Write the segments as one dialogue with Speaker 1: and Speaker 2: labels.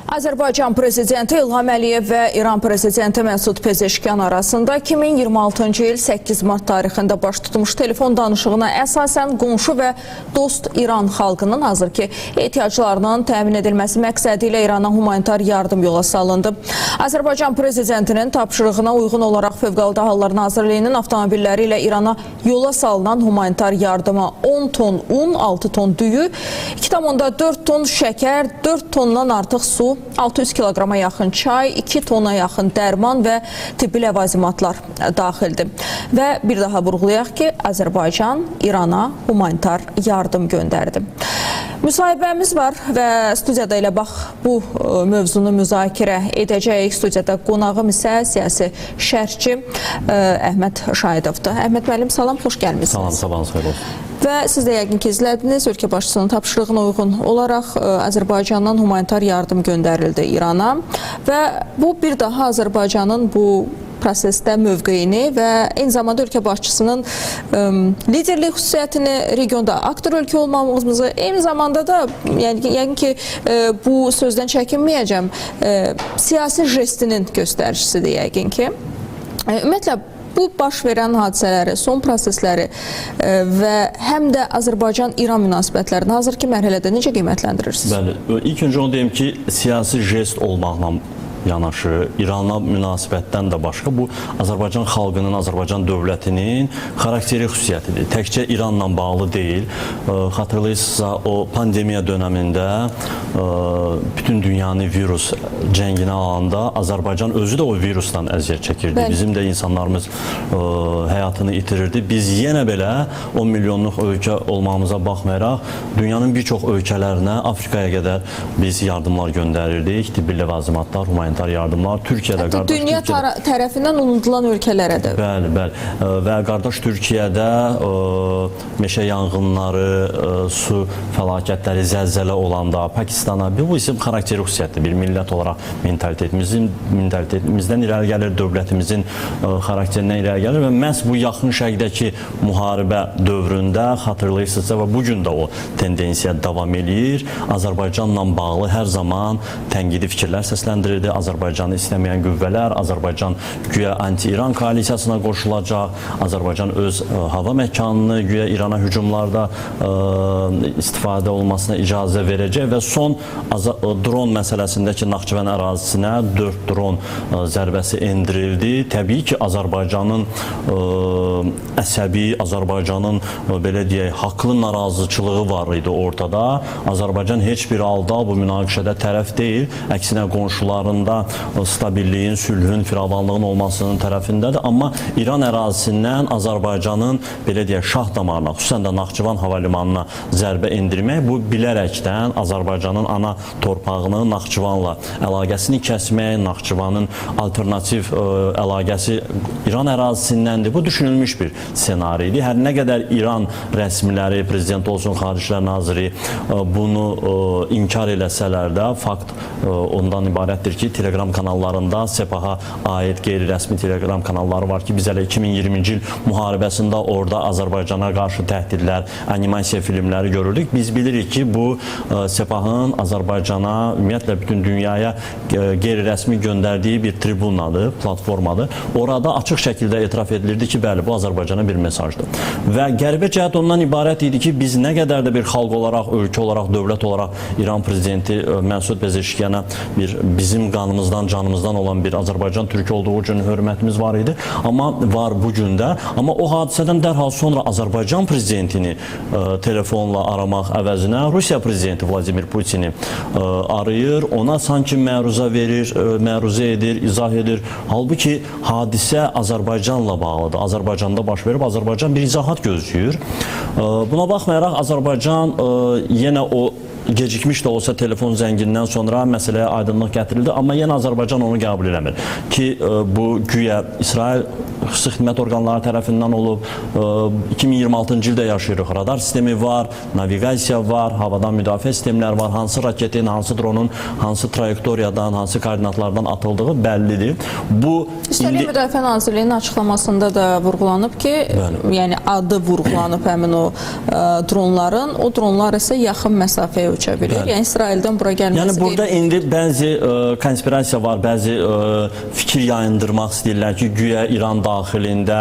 Speaker 1: Azərbaycan Prezidenti İlham Əliyev və İran Prezidenti Məsud Pezeşkiyan arasında 2026-cı il 8 mart tarixində baş tutmuş telefon danışığına əsasən qonşu və dost İran xalqının hazırki ehtiyaclarının təmin edilməsi məqsədi ilə İrana humanitar yardım yola salındı. Azərbaycan Prezidentinin tapşırığına uyğun olaraq Fövqəladə Hallar Nazirliyinin avtomobilləri ilə İrana yola salınan humanitar yardıma 10 ton un, 6 ton düyü, 2,4 ton şəkər, 4 tondan artıq su, 600 kilograma yaxın çay, 2 tona yaxın dərman və tibbi ləvazimatlar daxildir. Və bir daha vurğulayaq ki, Azərbaycan İrana humanitar yardım göndərdi. Müsahibəmiz var və studiyada ilə bax bu mövzunu müzakirə edəcəyik. Studiyada qonağım isə siyasi şərhçi Əhməd Şahidovdur. Əhməd müəllim, salam, xoş gəlmişsiniz.
Speaker 2: Salam, sabahınız xeyir olsun.
Speaker 1: Və siz də yəqin ki, izlədiniz. Ölkə başçısının tapşırığına uyğun olaraq Azərbaycandan humanitar yardım göndərildi İrana və bu bir daha Azərbaycanın bu prosesdə mövqeyini və eyni zamanda ölkə başçısının liderlik xüsusiyyətini, regionda aktor ölkə olmamızı, eyni zamanda da yəqin ki, bu sözdən çəkinməyəcəm, siyasi jestinin göstəricisidir yəqin ki. Ümumiyyətlə, bu baş verən hadisələri, son prosesləri və həm də Azərbaycan-İran münasibətlərini hazırki mərhələdə necə qiymətləndirirsiniz?
Speaker 2: Bəli, ilk öncə onu deyim ki, siyasi jest olmaqla yanaşı, İranla münasibətdən də başqa bu Azərbaycan xalqının, Azərbaycan dövlətinin xarakteri xüsusiyyətidir. Təkcə İranla bağlı deyil. Xatırlayırsınızsa, o pandemiya dönəmində bütün dünyanı virus cənginə alanda Azərbaycan özü də o virusdan əziyyət çəkirdi. Bəli. Bizim də insanlarımız həyatını itirirdi. Biz yenə belə 10 milyonluq ölkə olmamıza baxmayaraq, dünyanın bir çox ölkələrinə, Afrikaya qədər biz yardımlar göndərirdik. Tibbi ləvazimatlar, humanitar yardımlar, Türkiyədə qardaş
Speaker 1: dünya tərəfindən unutulan ölkələrə də.
Speaker 2: Bəli, bəli. Və qardaş Türkiyədə meşə yanğınları, su fəlakətləri, zəlzələ olanda, Pakistana bu isim xarakteri xüsusiyyətdir. Bir millət olaraq mentalitetімizdən irəli gəlir, dövlətimizin xarakterindən irəli gəlir və məhz bu yaxın şərqdəki müharibə dövründə xatırlayırsınızsa və bugün də o tendensiya davam edir. Azərbaycanla bağlı hər zaman tənqidi fikirlər səsləndirirdi. Azərbaycanı istəməyən qüvvələr, Azərbaycan güya anti-İran koalisiyasına qoşulacaq, Azərbaycan öz hava məkanını güya İrana hücumlarda istifadə olmasına icazə verəcək və son dron məsələsindəki Naxçıvan ərazisinə 4 dron zərbəsi endirildi. Təbii ki, Azərbaycanın əsəbi, Azərbaycanın belə deyək, haqlı narazıçılığı var idi ortada. Azərbaycan heç bir halda bu münaqişədə tərəf deyil. Əksinə qonşularında stabilliyin, sülhün, firavanlığın olmasının tərəfindədir. Amma İran ərazisindən Azərbaycanın belə deyək, şah damarına, xüsusən də Naxçıvan hava limanına zərbə endirmək, bu bilərəkdən Azərbaycanın ana torpağını Naxçıvanla əlaqəsini kəsmək, Naxçıvanın alternativ əlaqəsi İran ərazisindəndir. Bu düşünülmüş bir senariydi. Hər nə qədər İran rəsmiləri, prezident olsun, Xaricilər Naziri bunu inkar eləsələr də, fakt ondan ibarətdir ki, Telegram kanallarında Sepaha aid qeyri-rəsmi Telegram kanalları var ki, biz hələ 2020-ci il müharibəsində orada Azərbaycana qarşı təhdidlər, animasiya filmləri görürdük. Biz bilirik ki, bu Sepahın Azərbaycana, ümumiyyətlə bütün dünyaya qeyri-rəsmi göndərdiyi bir tribunadır, platformadır. Orada açıq şəkildə etiraf edilirdi ki, bəli, bu Azərbaycana bir mesajdır. Və qəribə cəhət ondan ibarət idi ki, biz nə qədər də bir xalq olaraq, ölkə olaraq, dövlət olaraq İran prezidenti Məsud Pezeşkiyana bizim qanımızdan, canımızdan olan bir Azərbaycan Türk olduğu üçün hörmətimiz var idi. Amma var bugün də. Amma o hadisədən dərhal sonra Azərbaycan prezidentini telefonla aramaq əvəzinə Rusiya prezidenti Vladimir Putini arayır, ona sanki məruzə verir, məruzə edir, izah edir. Halbuki hadisə Azərbaycanla bağlıdır. Azərbaycanda baş verib, Azərbaycan bir izahat gözləyir. Buna baxmayaraq Azərbaycan yenə o gecikmiş də olsa telefon zəngindən sonra məsələyə aydınlıq gətirildi. Amma yenə Azərbaycan onu qəbul eləmir ki, bu güya İsrail xüsusi xidmət orqanları tərəfindən olub. 2026-cı ildə yaşayırıq. Radar sistemi var, naviqasiya var, havadan müdafiə sistemləri var. Hansı raketin, hansı dronun, hansı trayektoriyadan, hansı koordinatlardan atıldığı bəllidir. Bu
Speaker 1: Üstəlik Müdafiə Nazirliyinin açıqlamasında da vurğulanıb ki, yəni adı vurğulanıb həmin o dronların. O dronlar isə yaxın məsafəyə uça bilir. Yəni İsraildən bura gəlməsi
Speaker 2: Yəni burada indi bəzi konspirasiya var, bəzi fikir yayındırmaq istəyirlər ki, güya İran daxilində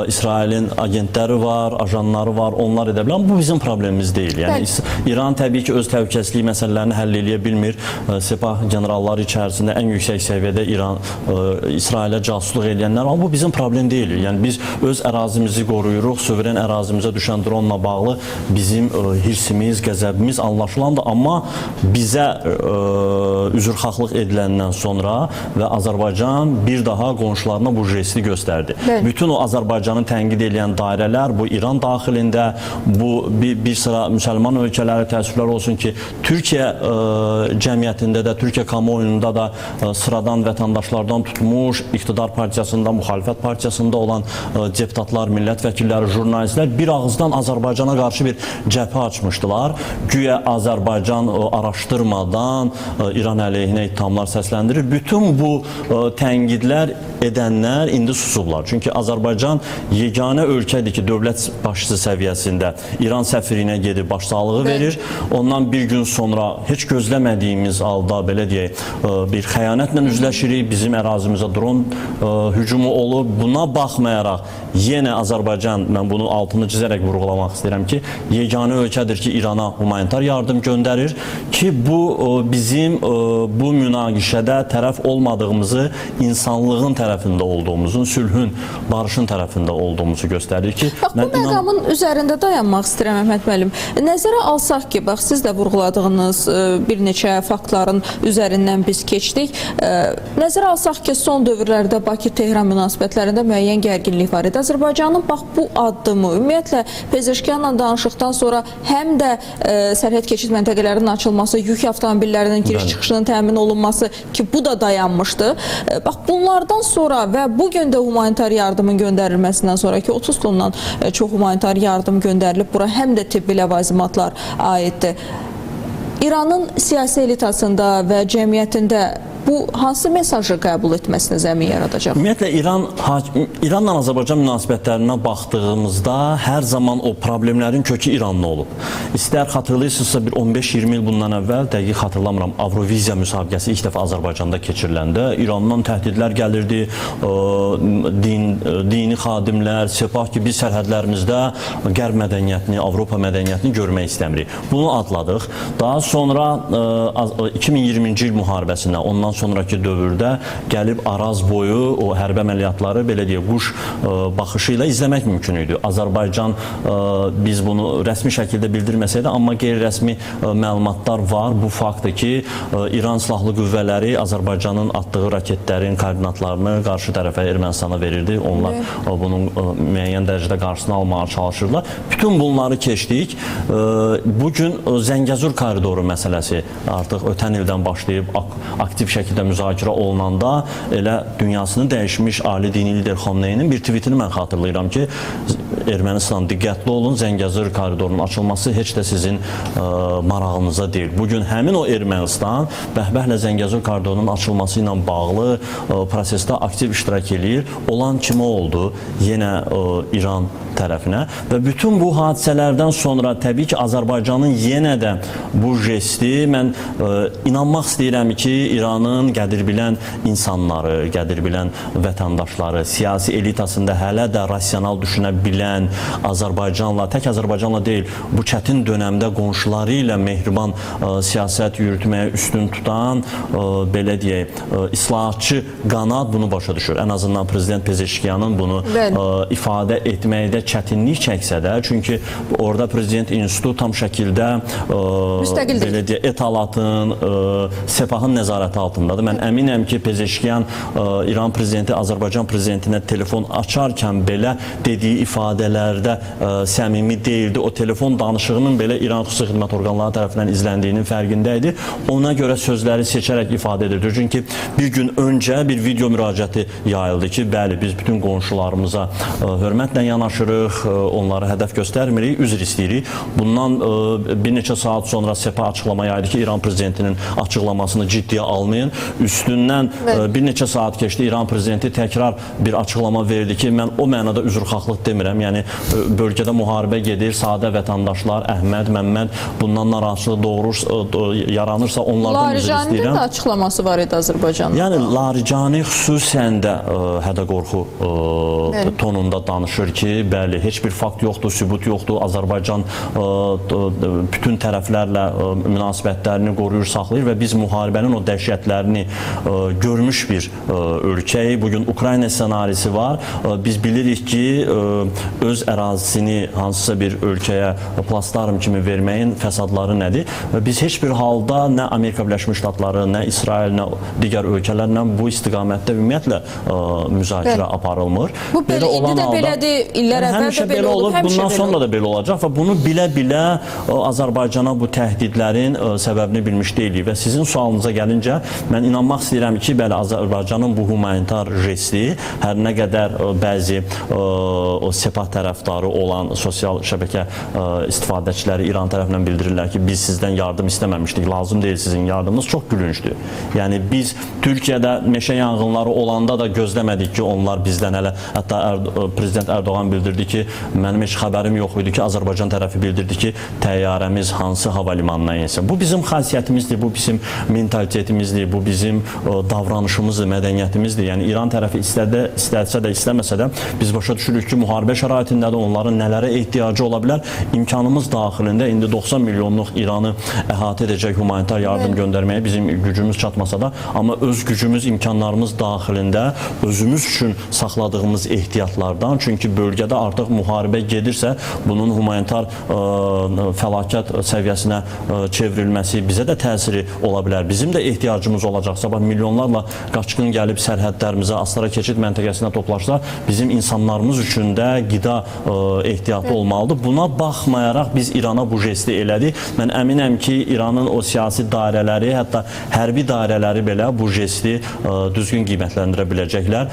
Speaker 2: İsrailin agentləri var, ajanları var, onlar edə bilər. Bu bizim problemimiz deyil. Yəni İran təbii ki öz təhlükəsizlik məsələlərini həll edə bilmir. Sepah generalları içərisində ən yüksək səviyyədə İsrailə casuslıq edənlər, amma bu bizim problem deyil. Yəni biz öz ərazimizi qoruyuruq, suveren ərazimizə düşən dronla bağlı bizim hirsimiz, qəzəbimiz anlaşılandır, amma bizə üzrxahlıq ediləndən sonra və Azərbaycan bir daha qonşularına bu jesti göstərdi. Bütün o Azərbaycanı tənqid edən dairələr bu İran daxilində, bu bir sıra müsəlman ölkələri təəssüflər olsun ki, Türkiyə cəmiyyətində də, Türkiyə kamuoyunda da sıradan vətəndaşlardan tutmuş, iqtidar partiyasında, müxalifət partiyasında olan deputatlar, millət vəkilləri, jurnalistlər bir ağızdan Azərbaycana qarşı bir cəbhə açmışdılar. Güya Azərbaycan araşdırmadan İran əleyhinə ittihamlar səsləndirir. Bütün bu tənqidlər edənlər indi susublar. Çünki Azərbaycan yeganə ölkədir ki, dövlət başçısı səviyyəsində İran səfirinə gedib başsağlığı verir. Ondan bir gün sonra heç gözləmədiyimiz halda, belə deyək, bir xəyanətlə üzləşirik. Bizim ərazimizə dron hücumu olub. Buna baxmayaraq yenə Azərbaycan, mən bunu altını çizərək vurğulamaq istəyirəm ki, yeganə ölkədir ki, İrana humanitar yardım göndərir ki, bu bizim bu münaqişədə tərəf olmadığımızı, insanlığın tərəfində olduğumuzun, sülhün, barışın tərəfində olduğumuzu göstərir ki,
Speaker 1: bax, bu məqamın üzərində dayanmaq istəyirəm Əhməd müəllim. Nəzərə alsaq ki, bax, siz də vurğuladığınız bir neçə faktların üzərindən biz keçdik. Nəzərə alsaq ki, son dövrlərdə Bakı-Tehran münasibətlərində müəyyən gərginlik var idi. Azərbaycanın bax bu addımı, ümumiyyətlə Pezeşkiyanla danışıqdan sonra həm də sərhəd keçid məntəqələrinin açılması, yük avtomobillərinin giriş-çıxışının təmin olunması ki, bu da dayanmışdı. Bax, bunlardan sonra və bugün də humanitar yardımın göndərilməsindən sonra ki, 30 tondan çox humanitar yardım göndərilib, bura həm də tibbi ləvazimatlar aiddir. İranın siyasi elitasında və cəmiyyətində bu hansı mesajı qəbul etməsinə zəmin yaradacaq?
Speaker 2: Ümumiyyətlə, İranla Azərbaycan münasibətlərinə baxdığımızda hər zaman o problemlərin kökü İranlı olub. İstər xatırlayırsınızsa, bir 15-20 il bundan əvvəl, dəqiq xatırlamıram, Avroviziya müsabiqəsi ilk dəfə Azərbaycanda keçiriləndə İrandan təhdidlər gəlirdi, dini xadimlər, Sepah ki, biz sərhədlərimizdə Qərb mədəniyyətini, Avropa mədəniyyətini görmək istəmirik. Bunu adladıq. Daha sonra 2020-ci il müharibəsində, ondan sonraki dövrdə gəlib Araz boyu o hərbi əməliyyatları, belə deyək, quş baxışı ilə izləmək mümkün idi. Azərbaycan, biz bunu rəsmi şəkildə bildirməsəydi, amma qeyri-rəsmi məlumatlar var. Bu faktdır ki, İran silahlı qüvvələri Azərbaycanın atdığı raketlərin koordinatlarını qarşı tərəfə, Ermənistana verirdi. Onlar bunun müəyyən dərəcədə qarşısını almağa çalışırlar. Bütün bunları keçdik. Bugün Zəngəzur koridoru məsələsi artıq ötən ildən başlayıb aktiv şəkildə müzakirə olunanda elə dünyasını dəyişmiş ali dini lider Xomneyinin bir tweetini mən xatırlayıram ki, Ermənistan diqqətli olun, Zəngəzur koridorunun açılması heç də sizin marağınıza deyil. Bugün həmin o Ermənistan bəhbəhlə Zəngəzur koridorunun açılması ilə bağlı prosesdə aktiv iştirak eləyir. Olan kimi oldu? Yenə İran tərəfinə və bütün bu hadisələrdən sonra təbii ki, Azərbaycanın yenə də bu jesti, mən inanmaq istəyirəm ki, İranın qədir bilən insanları, qədir bilən vətəndaşları, siyasi elitasında hələ də rasional düşünə bilən Azərbaycanla, tək Azərbaycanla deyil, bu çətin dönəmdə qonşuları ilə mehriban siyasət yürütməyə üstün tutan, belə deyək, islahatçı qanad bunu başa düşür. Ən azından Prezident Pezeşkiyanın bunu ifadə etməkdə çətinlik çəksə də, çünki orada prezident institutu tam şəkildə belə deyək, etalatın, Sepahın nəzarəti altındadır. Mən əminəm ki, Pezeşkiyan İran prezidenti Azərbaycan prezidentinə telefon açarkən belə dediyi ifadələrdə səmimi deyildi. O telefon danışığının belə İran xüsusi xidmət orqanları tərəfindən izləndiyinin fərqində idi. Ona görə sözləri seçərək ifadə edirdi. Çünki bir gün öncə bir video müraciəti yayıldı ki, bəli, biz bütün qonşularımıza hörmətlə yanaşırıq, onlara hədəf göstərmirik, üzr istəyirik. Bundan bir neçə saat sonra Sepah açıqlama yaydı ki, İran prezidentinin açıqlamasını ciddiyə almayın. Üstündən bir neçə saat keçdi, İran prezidenti təkrar bir açıqlama verdi ki, mən o mənada üzrxahlıq demirəm. Yəni, bölgədə müharibə gedir, sadə vətəndaşlar, Əhməd, Məmməd bundan narahatçılıq yaranırsa onlardan üzr istəyirəm.
Speaker 1: Larijani'nin də açıqlaması var idi Azərbaycanın.
Speaker 2: Yəni, Larijani xüsusən də hədə-qorxu tonunda danışır ki, bəli, heç bir fakt yoxdur, sübut yoxdur. Azərbaycan bütün tərəflərlə münasibətlərini qoruyur, saxlayır və biz müharibənin o dəhşətlərini görmüş bir ölkəyik. Bugün Ukrayna ssenarisi var. Biz bilirik ki, öz ərazisini hansısa bir ölkəyə plastarm kimi verməyin fəsadları nədir? Biz heç bir halda nə Amerika Birləşmiş Ştatları, nə İsrail, nə digər ölkələrlə bu istiqamətdə ümumiyyətlə müzakirə aparılmır.
Speaker 1: Bu belə indi də belədir, illər əvvəl də belə olub,
Speaker 2: bundan sonra da belə olacaq və bunu bilə-bilə Azərbaycana bu təhdidlərin səbəbini bilmiş deyilik. Və sizin sualınıza gəlincə, mən inanmaq istəyirəm ki, bəli, Azərbaycanın bu humanitar jesti hər nə qədər bəzi Sepah tərəfdarı olan sosial şəbəkə istifadəçiləri İran tərəfindən bildirirlər ki, biz sizdən yardım istəməmişdik, lazım deyil sizin yardımınız, çox gülüncdür. Yəni, biz Türkiyədə meşə yanğınları olanda da gözləmədik ki, onlar bizdən hətta Prezident Erdoğan bildirdi ki, mənim heç xəbərim yox idi ki, Azərbaycan tərəfi bildirdi ki, təyyarəmiz hansı hava limanına insin. Bu bizim xasiyyətimizdir, bu bizim mentalitetimizdir, bu bizim davranışımızdır, mədəniyyətimizdir. Yəni, İran tərəfi istərsə də, istəməsə də biz başa düşürük ki, müharibə şəraitində də onların nələrə ehtiyacı ola bilər. İmkanımız daxilində indi 90 milyonluq İranı əhatə edəcək humanitar yardım göndərməyə bizim gücümüz çatmasa da, amma öz gücümüz, imkanlarımız daxilində özümüz üçün saxladığımız ehtiyatlardan, çünki bölgədə artıq müharibə gedirsə, bunun humanitar fəlakət səviyyəsinə çevrilməsi bizə də təsiri ola bilər. Bizim də ehtiyacımız olacaq. Sabah milyonlarla qaçqın gəlib sərhədlərimizə, Astara keçid məntəqəsinə toplaşsa, bizim insanlarımız üçün də qida ehtiyatı olmalıdır. Buna baxmayaraq biz İrana bu jesti elədik. Mən əminəm ki, İranın o siyasi dairələri, hətta hərbi dairələri belə bu jesti düzgün qiymətləndirə biləcəklər.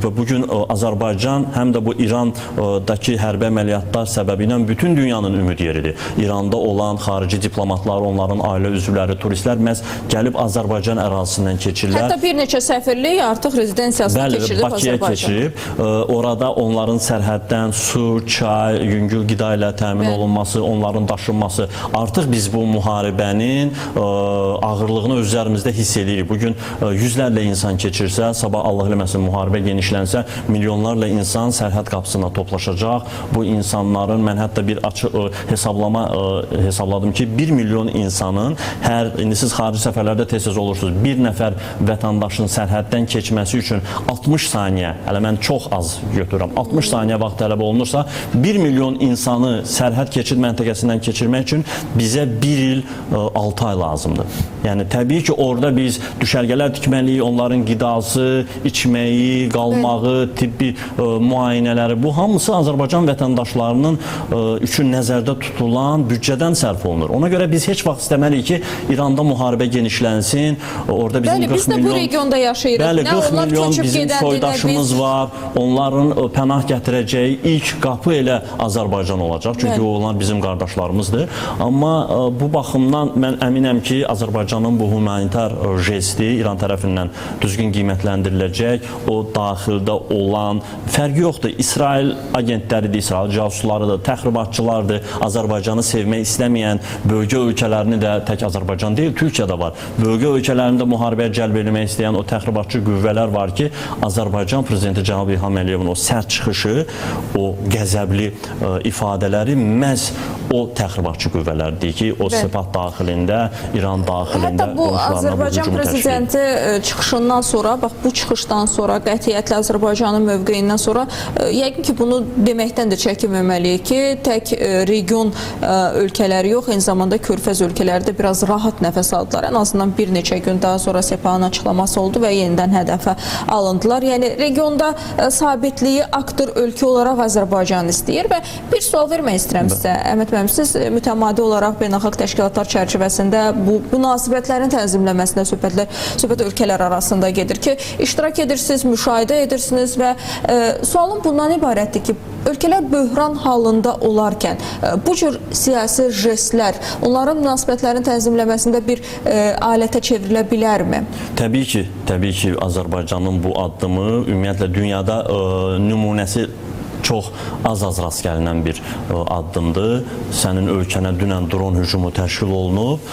Speaker 2: Və bugün Azərbaycan həm də bu İrandakı hərbi əməliyyatlar səbəbi ilə bütün dünyanın ümid yeridir. İranda olan xarici diplomatlar, onların ailə üzvləri, turistlər məhz gəlib Azərbaycan ərazisindən keçirlər.
Speaker 1: Hətta bir neçə səfirlik artıq rezidensiyasını keçirdib
Speaker 2: Bakıya keçirib. Orada onların sərhəddən su, çay, yüngül qida ilə təmin olunması, onların daşınması. Artıq biz bu müharibənin ağırlığını öz üzərimizdə hiss edirik. Bugün yüzlərlə insan keçirsə, sabah Allah eləməsin müharibə genişlənsə, milyonlarla insan sərhəd qapısına toplaşacaq. Bu insanların, mən hətta bir hesabladım ki, 1 milyon insanın indi siz xarici səfərlərdə tez-tez olursunuz, bir nəfər vətəndaşın sərhəddən keçməsi üçün 60 saniyə, hələ mən çox az götürürəm, 60 saniyə vaxt tələb olunursa, 1 milyon insanı sərhəd keçid məntəqəsindən keçirmək üçün bizə 1 il 6 ay lazımdır. Yəni, təbii ki, orada biz düşərgələr tikməliyik, onların qidası, içməyi, qalmağı, tibbi müayinələri, bu hamısı Azərbaycan vətəndaşlarının üçün nəzərdə tutulan büdcədən sərf olunur. Ona görə biz heç vaxt istəməliyik ki, İranda müharibə genişlənsin, orada bizim 40 milyon...
Speaker 1: Bəli, biz də bu regionda yaşayırıq.
Speaker 2: Bəli, 40 milyon bizim soydaşımız var, onların pənah gətirəcəyi ilk qapı elə Azərbaycan olacaq, çünki onlar bizim qardaşlarımızdır. Amma bu baxımdan mən əminəm ki, Azərbaycanın bu humanitar jesti İran tərəfindən düzgün qiymətləndiriləcək, o daxildə olan, fərqi yoxdur, İsrail agentləridir, İsrail casuslarıdır, təxribatçılardır, Azərbaycanı sevmək istəməyən bölgə ölkələrini də tək Azərbaycan deyil, Türkiyədə var. Bölgə ölkələrində müharibəyə cəlb edilmək istəyən o təxribatçı qüvvələr var ki, Azərbaycan prezidenti Cənab İlham Əliyevin o sərt çıxışı, o qəzəbli ifadələri məhz o təxribatçı qüvvələrdir ki, o Sepah daxilində, İran daxilində
Speaker 1: hətta bu Azərbaycan prezidenti çıxışından sonra, bax bu çıxışdan sonra, qətiyyətlə Azərbaycanın mövqeyindən sonra yəqin ki, bunu deməkdən də çəkinməməliyik ki, tək region ölkələri yox, eyni zamanda Körfəz ölkələri də biraz rahat nəfəs aldılar. Ən azından bir neçə gün daha sonra Sepahın açıqlaması oldu və yenidən hədəfə alındılar. Yəni regionda sabitliyi aktor ölkə olaraq Azərbaycan istəyir və bir sual vermək istəyirəm sizə. Əhməd müəllim, siz mütəmadi olaraq beynəlxalq təşkilatlar çərçivəsində bu münasibətlərin tənzimləməsində söhbət ölkələr arasında gedir ki, iştirak edirsiniz, müşahidə edirsiniz və sualım bundan ibarətdir ki, ölkələr böhran halında olarkən bu cür siyasi jestlər onların münasibətlərin tənzimləməsində bir alətə çevrilə bilərmi?
Speaker 2: Təbii ki, Azərbaycanın bu addımı ümumiyyətlə dünyada nümunəsi çox az rast gəlinən bir addımdır. Sənin ölkənə dünən dron hücumu təşkil olunub.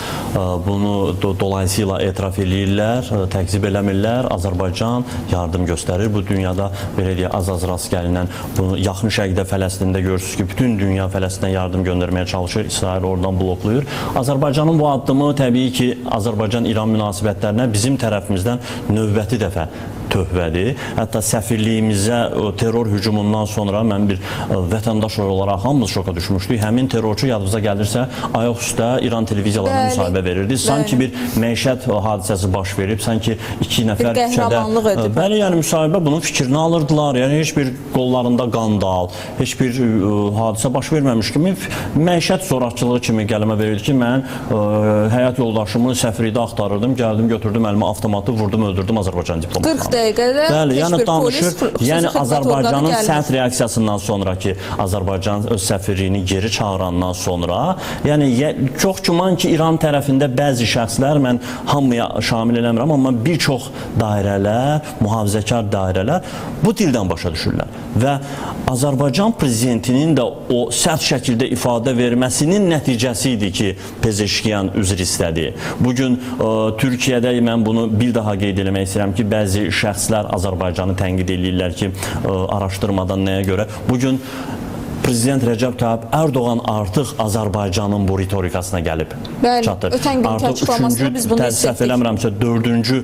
Speaker 2: Bunu dolayısıyla etiraf eləyirlər, təkzib eləmirlər. Azərbaycan yardım göstərir. Bu dünyada belə deyək, az rast gəlinən, bunu yaxın şərqdə Fələstində görürsünüz ki, bütün dünya Fələstinə yardım göndərməyə çalışır. İsrail oradan bloklayır. Azərbaycanın bu addımı təbii ki, Azərbaycan-İran münasibətlərinə bizim tərəfimizdən növbəti dəfə töhvədir. Hətta səfirliyimizə terror hücumundan sonra mən bir vətəndaş olaraq hamımız şoka düşmüşdük. Həmin terrorçu yadınıza gəlirsə ayaq üstə İran televiziyalarına müsahibə verirdi. Sanki bir məişət hadisəsi baş verib, sanki iki nəfər küçədə. Bəli, yəni müsahibə bunun fikrini alırdılar. Yəni heç bir qollarında qandal, heç bir hadisə baş verməmiş kimi məişət zorakılığı kimi qələmə verildi ki, mən həyat yoldaşımı səfirlikdə axtarırdım, gəldim, götürdüm əlimə avtomatı, vurdum, öldürdüm Azərbaycan diplomatını. Bəli, yəni danışır, yəni Azərbaycanın sərt reaksiyasından sonra ki, Azərbaycan öz səfirliyini geri çağırandan sonra, yəni çox güman ki, İran tərəfində bəzi şəxslər, mən hamıya şamil eləmirəm, amma bir çox dairələr, mühafizəkar dairələr bu dildən başa düşürlər və Azərbaycan prezidentinin də o sərt şəkildə ifadə verməsinin nəticəsi idi ki, Pezeşkiyan üzr istədi. Bugün Türkiyədə mən bunu bir daha qeyd eləmək istəyirəm ki, bəzi şəxslər Azərbaycanı tənqid edirlər ki, araşdırmadan nəyə görə. Bugün Prezident Rəcəb Tayyip Erdoğan artıq Azərbaycanın bu ritorikasına gəlib çatır.
Speaker 1: Ötən günkü açıqlamasında biz bunu
Speaker 2: səhv eləmirəmsə, 4-cü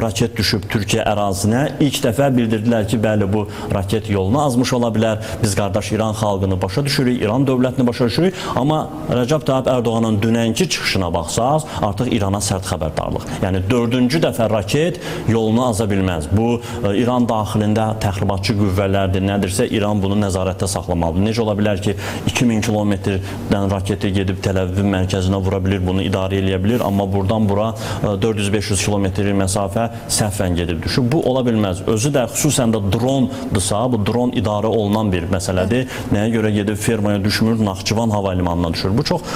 Speaker 2: raket düşüb Türkiyə ərazisinə. İlk dəfə bildirdilər ki, bəli, bu raket yolunu azmış ola bilər. Biz qardaş İran xalqını başa düşürük, İran dövlətini başa düşürük. Amma Rəcəb Tayyip Erdoğanın dünənki çıxışına baxsaq, artıq İrana sərt xəbərdarlıq. Yəni 4-cü dəfə raket yolunu aza bilməz. Bu İran daxilində təxribatçı qüvvələrdir, nədirsə İran bunu nəzarətdə saxlamalıdır. Necə ola bilər ki, 2000 kilometrdən raketi gedib Təl-Əvivin mərkəzinə vura bilir, bunu idarə eləyə bilir, amma buradan bura 400-500 kilometrlik məsafə səhvən gedib düşür. Bu ola bilməz. Özü də xüsusən də drondırsa, bu dron idarə olunan bir məsələdir. Nəyə görə gedib fermaya düşmür, Naxçıvan hava limanına düşür. Bu çox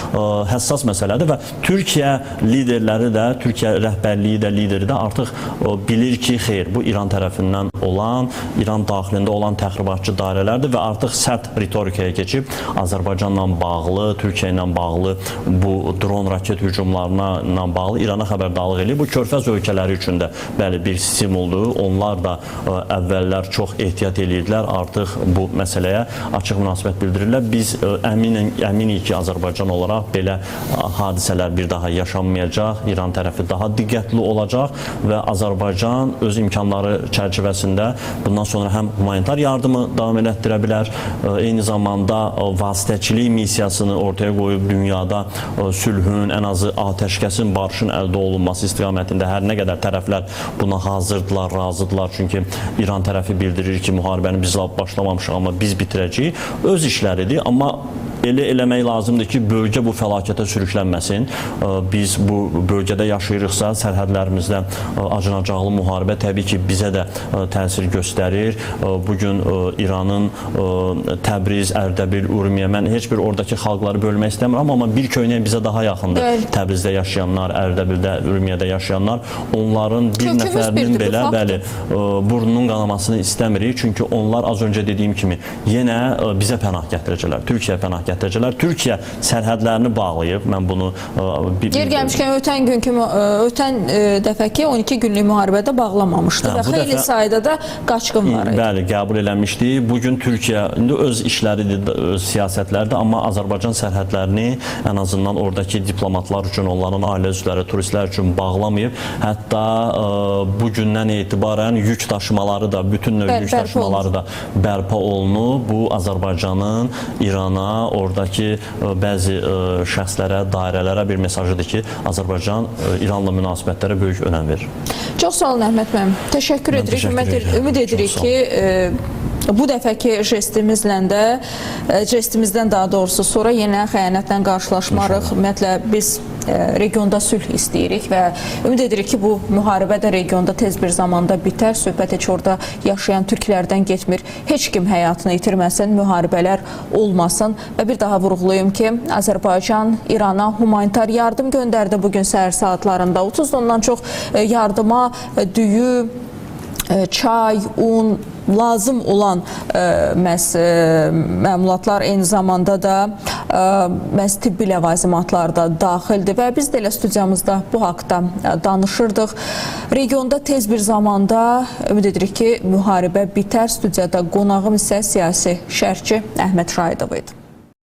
Speaker 2: həssas məsələdir və Türkiyə liderləri də, Türkiyə rəhbərliyi də, lideri də artıq bilir ki, xeyr, bu İran tərəfindən olan, İran daxilində olan təxribatçı dairələrdir və artıq sərt ritorikaya keçib Azərbaycanla bağlı, Türkiyə ilə bağlı bu dron raket hücumlarına bağlı İrana xəbərdarlıq eləyir. Bu Körfəz ölkələri üçün də bəli bir simvoldur. Onlar da əvvəllər çox ehtiyat edirdilər. Artıq bu məsələyə açıq münasibət bildirirlər. Biz əminik ki, Azərbaycan olaraq belə hadisələr bir daha yaşanmayacaq. İran tərəfi daha diqqətli olacaq və Azərbaycan öz imkanları çərçivəsində bundan sonra həm humanitar yardımı davam elətdirə bilər, eyni zamanda vasitəçilik missiyasını ortaya qoyub dünyada sülhün, ən azı atəşkəsin, barışın əldə olunması istiqamətində hər nə qədər tərəflər buna hazırdılar, razıdılar. Çünki İran tərəfi bildirir ki, müharibəni biz başlamamışıq, amma biz bitirəcəyik. Öz işləridir, amma elə eləmək lazımdır ki, bölgə bu fəlakətə sürüklənməsin. Biz bu bölgədə yaşayırıqsa, sərhədlərimizdə acınacaqlı müharibə təbii ki, bizə də təsir göstərir. Bugün İranın Təbriz, Ərdəbil, Urmiyə, mən heç bir oradakı xalqları bölmək istəmirəm, amma bir köynək bizə daha yaxındır. Təbrizdə yaşayanlar, Ərdəbildə, Urmiyədə yaşayanlar, onların bir nəfərinin belə burnunun qanamasını istəmirik. Çünki onlar az öncə dediyim kimi yenə bizə pənah gətirəcəklər, Türkiyəyə pənah gətirəcəklər. Türkiyə sərhədlərini bağlayıb. Mən bunu
Speaker 1: Yer gəlmişkən ötən dəfəki 12 günlük müharibədə bağlamamışdı və xeyli sayda da qaçqın var idi.
Speaker 2: Bəli, qəbul eləmişdi. Bugün Türkiyə indi öz işləridir, öz siyasətləridir, amma Azərbaycan sərhədlərini ən azından oradakı diplomatlar üçün, onların ailə üzvləri, turistlər üçün bağlamayıb. Hətta bu gündən etibarən yük daşımaları da, bütün növ yük daşımaları da bərpa olunub. Bu Azərbaycanın İrana, oradakı bəzi şəxslərə, dairələrə bir mesajıdır ki, Azərbaycan İranla münasibətlərə böyük önəm verir.
Speaker 1: Çox sağ olun Əhməd müəllim. Təşəkkür edirik. Ümid edirik ki, bu dəfəki jestimizdən daha doğrusu sonra yenə xəyanətlə qarşılaşmarıq. Ümumiyyətlə biz regionda sülh istəyirik və ümid edirik ki, bu müharibə də regionda tez bir zamanda bitər. Söhbət heç orada yaşayan türklərdən getmir. Heç kim həyatını itirməsin, müharibələr olmasın. Və bir daha vurğulayım ki, Azərbaycan İrana humanitar yardım göndərdi bugün səhər saatlarında. 30 tondan çox yardıma düyü, çay, un, lazım olan məmulatlar, eyni zamanda da tibbi ləvazimatlar da daxildir və biz də elə studiyamızda bu haqda danışırdıq. Regionda tez bir zamanda ümid edirik ki, müharibə bitər. Studiyada qonağım isə siyasi şərhçi Əhməd Şahidov idi.